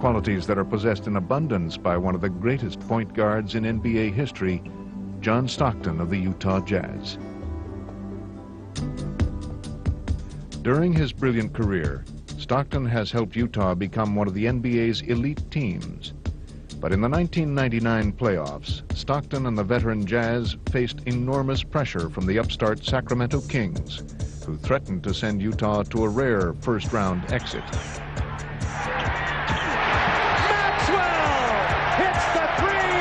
qualities that are possessed in abundance by one of the greatest point guards in NBA history, John Stockton of the Utah Jazz. During his brilliant career, Stockton has helped Utah become one of the NBA's elite teams. But in the 1999 playoffs, Stockton and the veteran Jazz faced enormous pressure from the upstart Sacramento Kings, who threatened to send Utah to a rare first-round exit. Maxwell hits the three,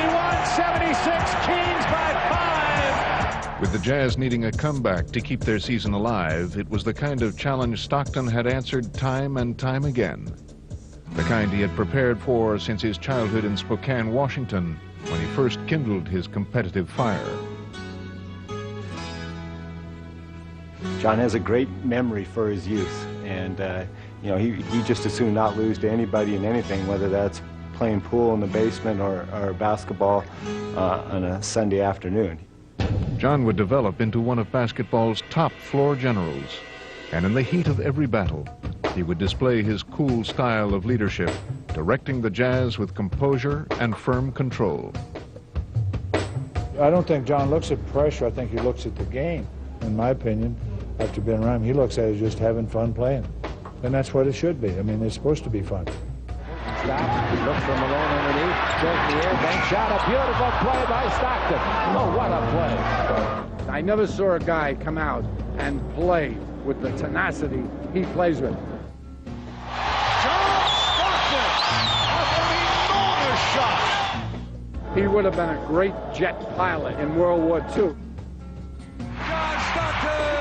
81-76, Kings by 5. With the Jazz needing a comeback to keep their season alive, it was the kind of challenge Stockton had answered time and time again. The kind he had prepared for since his childhood in Spokane, Washington, when he first kindled his competitive fire. John has a great memory for his youth, and you know, he just as soon not lose to anybody in anything, whether that's playing pool in the basement or basketball on a Sunday afternoon. John would develop into one of basketball's top floor generals, and in the heat of every battle, he would display his cool style of leadership, directing the Jazz with composure and firm control. I don't think John looks at pressure. I think he looks at the game, in my opinion. After being around him, he looks at it as just having fun playing. And that's what it should be. I mean, it's supposed to be fun. Stockton looks for Malone underneath, goes in the air, bank shot, a beautiful play by Stockton. Oh, what a play. I never saw a guy come out and play with the tenacity he plays with. John Stockton with an enormous shot. He would have been a great jet pilot in World War II. John Stockton,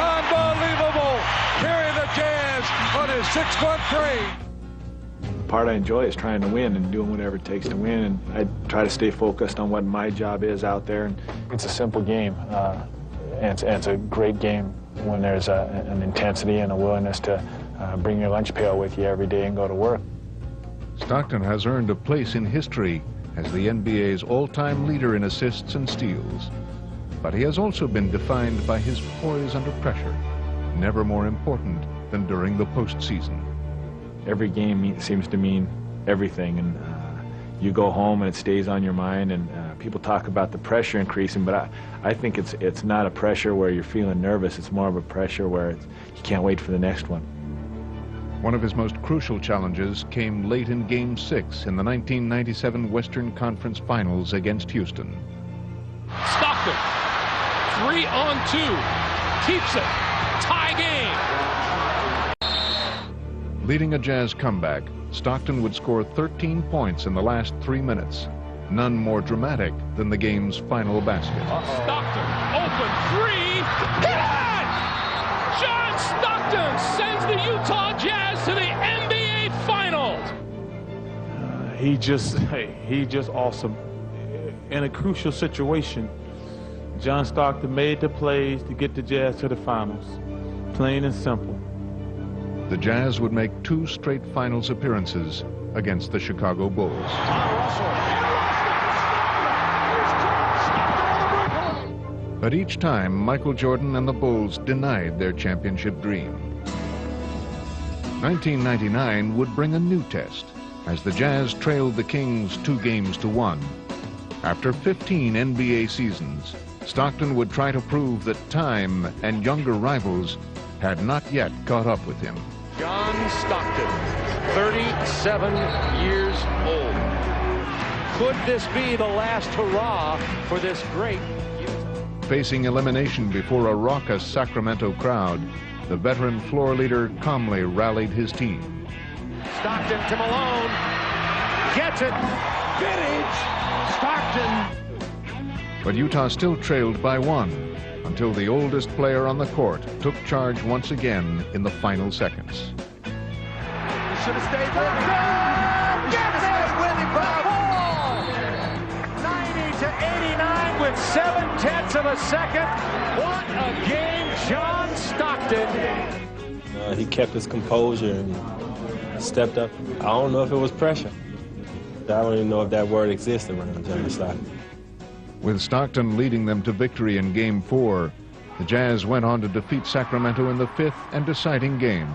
unbelievable, carrying the Jazz on his 6'3". The part I enjoy is trying to win and doing whatever it takes to win, and I try to stay focused on what my job is out there. It's a simple game, and it's a great game when there's an intensity and a willingness to bring your lunch pail with you every day and go to work. Stockton has earned a place in history as the NBA's all-time leader in assists and steals. But he has also been defined by his poise under pressure, never more important than during the postseason. Every game seems to mean everything, and you go home and it stays on your mind, and people talk about the pressure increasing, but I think it's not a pressure where you're feeling nervous. It's more of a pressure where you can't wait for the next one. One of his most crucial challenges came late in Game 6 in the 1997 Western Conference Finals against Houston. Stockton, 3-on-2, keeps it, tie game. Leading a Jazz comeback, Stockton would score 13 points in the last 3 minutes, none more dramatic than the game's final basket. Stockton, open three, hit it! John Stockton sends the Utah Jazz to the NBA Finals. He just awesome. In a crucial situation, John Stockton made the plays to get the Jazz to the finals. Plain and simple. The Jazz would make 2 straight finals appearances against the Chicago Bulls. But each time, Michael Jordan and the Bulls denied their championship dream. 1999 would bring a new test as the Jazz trailed the Kings 2-1. After 15 NBA seasons, Stockton would try to prove that time and younger rivals had not yet caught up with him. John Stockton, 37 years old. Could this be the last hurrah for this great Utah? Facing elimination before a raucous Sacramento crowd, the veteran floor leader calmly rallied his team. Stockton to Malone, gets it, vintage, Stockton. But Utah still trailed by 1 until the oldest player on the court took charge once again in the final seconds. He should have stayed with him. Gets it with him by 90-89 with 7/10 of a second. What a game, John Stockton. He kept his composure and stepped up. I don't know if it was pressure. I don't even know if that word exists around John Stockton. With Stockton leading them to victory in Game 4, the Jazz went on to defeat Sacramento in the 5th and deciding game.